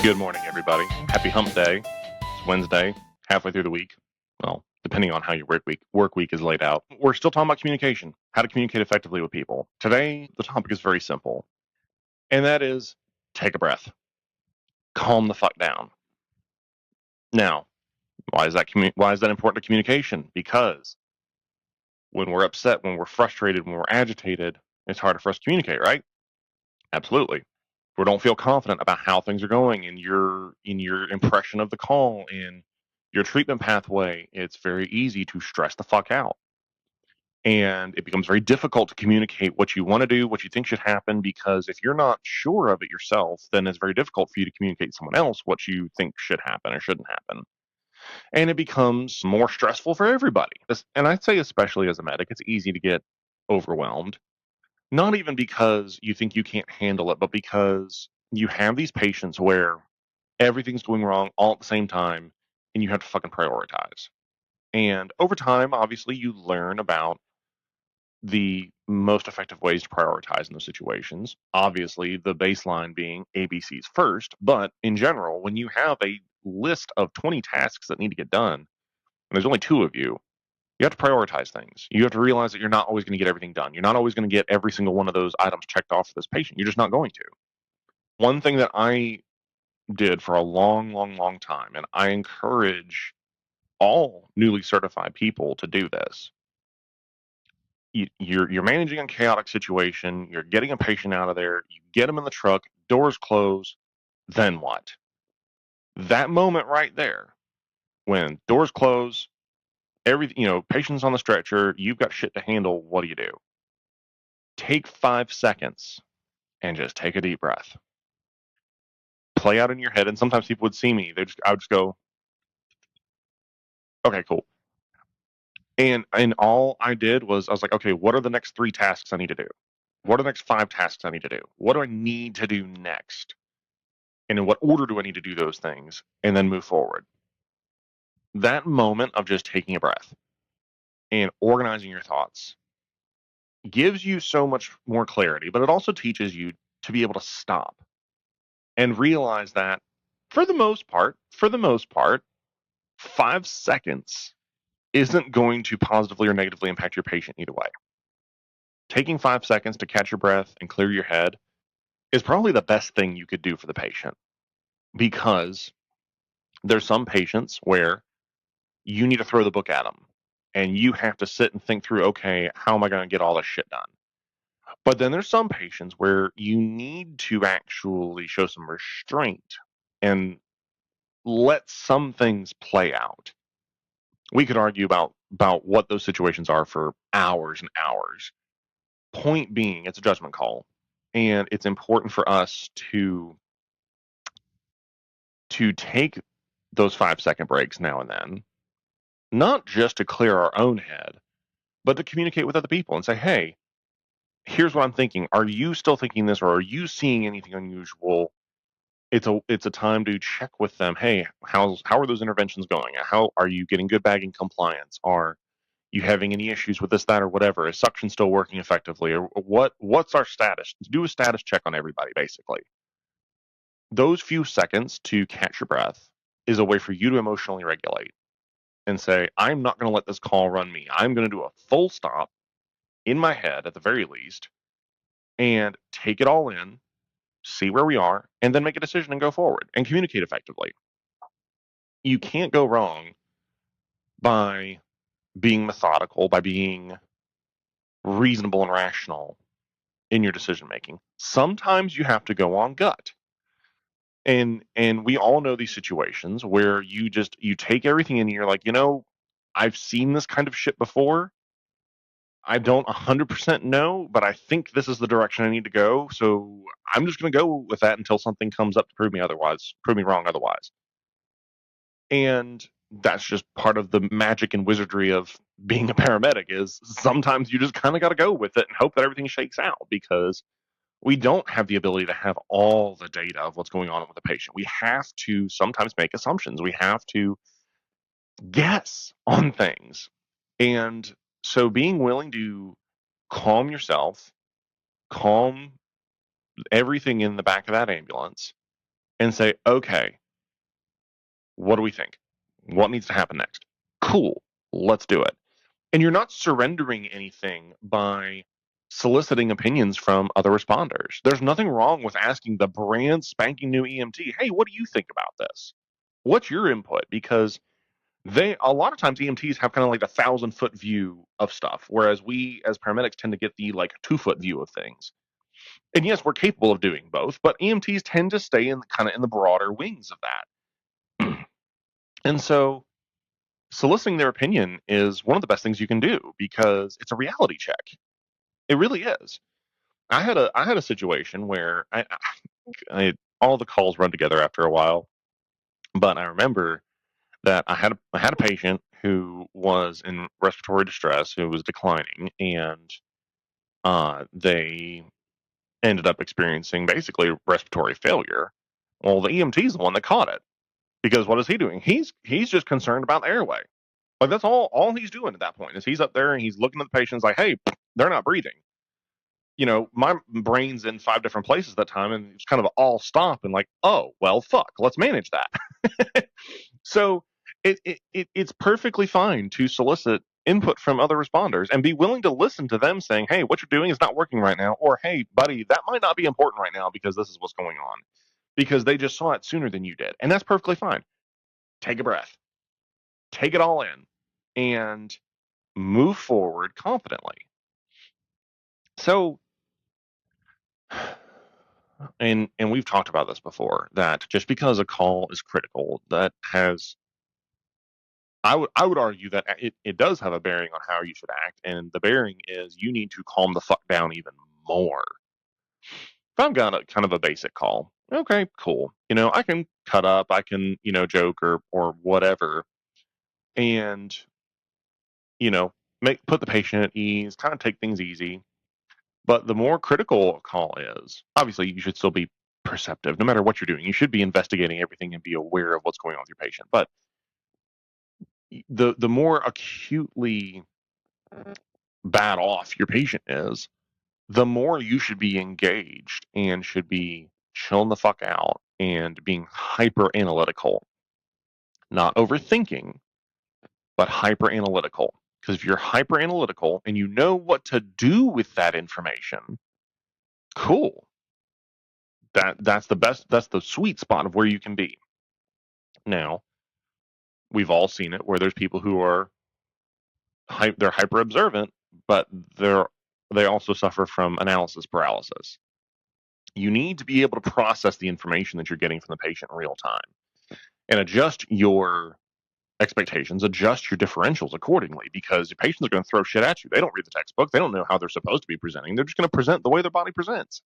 Good morning, everybody. Happy hump day. It's Wednesday, halfway through the week. Well, depending on how your work week is laid out. We're still talking about communication, how to communicate effectively with people. Today, the topic is very simple, and that is take a breath. Calm the fuck down. Now, why is that important to communication? Because when we're upset, when we're frustrated, when we're agitated, it's harder for us to communicate, right? Absolutely. We don't feel confident about how things are going in your impression of the call, in your treatment pathway. It's very easy to stress the fuck out. And it becomes very difficult to communicate what you want to do, what you think should happen, because if you're not sure of it yourself, then it's very difficult for you to communicate to someone else what you think should happen or shouldn't happen. And it becomes more stressful for everybody. And I'd say, especially as a medic, it's easy to get overwhelmed. Not even because you think you can't handle it, but because you have these patients where everything's going wrong all at the same time and you have to fucking prioritize. And over time, obviously, you learn about the most effective ways to prioritize in those situations. Obviously, the baseline being ABCs first, but in general, when you have a list of 20 tasks that need to get done, and there's only two of you have to prioritize things. You have to realize that you're not always going to get everything done. You're not always going to get every single one of those items checked off for this patient. You're just not going to. One thing that I did for a long, long, long time, and I encourage all newly certified people to do this. You're managing a chaotic situation. You're getting a patient out of there. You get them in the truck. Doors close. Then what? That moment right there, when doors close, everything, patient's on the stretcher, you've got shit to handle. What do you do? Take 5 seconds and just take a deep breath. Play out in your head, and sometimes people would see me. I would just go, okay, cool. And all I did was I was like, okay, what are the next 3 tasks I need to do? What are the next 5 tasks I need to do? What do I need to do next? And in what order do I need to do those things? And then move forward. That moment of just taking a breath and organizing your thoughts gives you so much more clarity, but it also teaches you to be able to stop and realize that for the most part, 5 seconds isn't going to positively or negatively impact your patient either way. Taking 5 seconds to catch your breath and clear your head is probably the best thing you could do for the patient, because there's some patients where you need to throw the book at them and you have to sit and think through, okay, how am I going to get all this shit done? But then there's some patients where you need to actually show some restraint and let some things play out. We could argue about what those situations are for hours and hours. Point being, it's a judgment call, and it's important for us to take those 5-second breaks now and then, not just to clear our own head, but to communicate with other people and say, hey, here's what I'm thinking. Are you still thinking this, or are you seeing anything unusual? It's a time to check with them. Hey, how are those interventions going? How are you getting good bagging compliance? Are you having any issues with this, that, or whatever? Is suction still working effectively? Or what's our status? Do a status check on everybody, basically. Those few seconds to catch your breath is a way for you to emotionally regulate and say, I'm not going to let this call run me. I'm going to do a full stop in my head, at the very least, and take it all in, see where we are, and then make a decision and go forward and communicate effectively. You can't go wrong by being methodical, by being reasonable and rational in your decision making. Sometimes you have to go on gut. And we all know these situations where you take everything in and you're like, I've seen this kind of shit before. I don't 100% know, but I think this is the direction I need to go. So I'm just going to go with that until something comes up to prove me wrong otherwise. And that's just part of the magic and wizardry of being a paramedic, is sometimes you just kind of got to go with it and hope that everything shakes out, because we don't have the ability to have all the data of what's going on with the patient. We have to sometimes make assumptions. We have to guess on things. And so being willing to calm yourself, calm everything in the back of that ambulance, and say, okay, what do we think? What needs to happen next? Cool, let's do it. And you're not surrendering anything by soliciting opinions from other responders. There's nothing wrong with asking the brand spanking new EMT, hey, what do you think about this? What's your input? Because a lot of times EMTs have kind of like the 1,000-foot view of stuff, whereas we as paramedics tend to get the like 2-foot view of things. And yes, we're capable of doing both, but EMTs tend to stay in kind of in the broader wings of that. And so soliciting their opinion is one of the best things you can do because it's a reality check. It really is. I had a situation where all the calls run together after a while, but I remember that I had a patient who was in respiratory distress, who was declining, and they ended up experiencing basically respiratory failure. Well, the EMT is the one that caught it because what is he doing? He's just concerned about the airway. Like that's all he's doing at that point is he's up there and he's looking at the patients like, hey, they're not breathing. You know, my brain's in 5 different places at that time, and it's kind of all stop and like, oh well, fuck, let's manage that. So it's perfectly fine to solicit input from other responders and be willing to listen to them saying, hey, what you're doing is not working right now, or hey, buddy, that might not be important right now because this is what's going on, because they just saw it sooner than you did, and that's perfectly fine. Take a breath, take it all in, and move forward confidently. So, and we've talked about this before, that just because a call is critical, that has, I would argue that it does have a bearing on how you should act, and the bearing is you need to calm the fuck down even more. If I've got a kind of a basic call, okay, cool. You know, I can cut up, I can, you know, joke or whatever, and you know, put the patient at ease, kind of take things easy. But the more critical a call is, obviously you should still be perceptive no matter what you're doing. You should be investigating everything and be aware of what's going on with your patient. But the more acutely bad off your patient is, the more you should be engaged and should be chilling the fuck out and being hyper analytical, not overthinking, but hyper analytical. Because if you're hyper analytical and you know what to do with that information, cool. That's the best. That's the sweet spot of where you can be. Now, we've all seen it where there's people who are they're hyper observant, but they also suffer from analysis paralysis. You need to be able to process the information that you're getting from the patient in real time and adjust your expectations, adjust your differentials accordingly, because your patients are going to throw shit at you. They don't read the textbook. They don't know how they're supposed to be presenting. They're just going to present the way their body presents.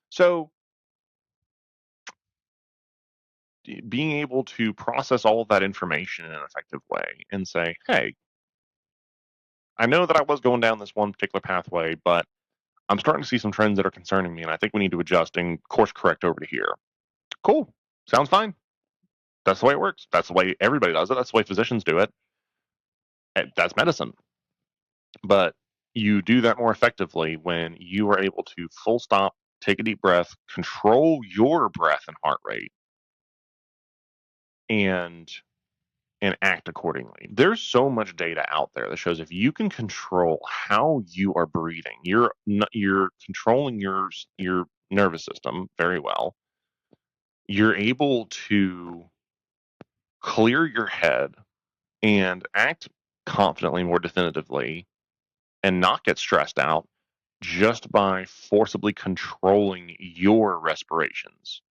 So being able to process all of that information in an effective way and say, hey, I know that I was going down this one particular pathway, but I'm starting to see some trends that are concerning me, and I think we need to adjust and course correct over to here. Cool. Sounds fine. That's the way it works. That's the way everybody does it. That's the way physicians do it. That's medicine. But you do that more effectively when you are able to full stop, take a deep breath, control your breath and heart rate, and act accordingly. There's so much data out there that shows if you can control how you are breathing, you're controlling your nervous system very well. You're able to clear your head and act confidently, more definitively, and not get stressed out just by forcibly controlling your respirations.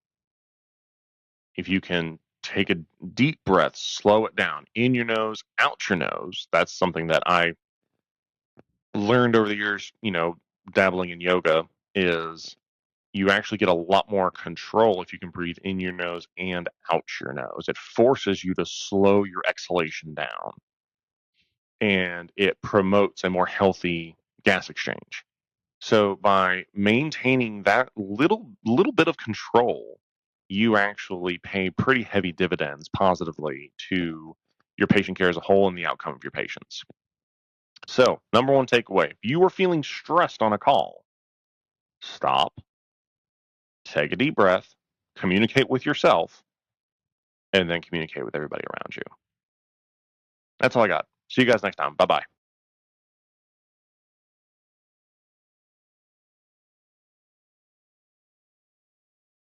If you can take a deep breath, slow it down, in your nose, out your nose. That's something that I learned over the years, you know, dabbling in yoga, is you actually get a lot more control if you can breathe in your nose and out your nose. It forces you to slow your exhalation down, and it promotes a more healthy gas exchange. So by maintaining that little bit of control, you actually pay pretty heavy dividends positively to your patient care as a whole and the outcome of your patients. So, number one takeaway, if you are feeling stressed on a call, stop, take a deep breath, communicate with yourself, and then communicate with everybody around you. That's all I got. See you guys next time. Bye-bye.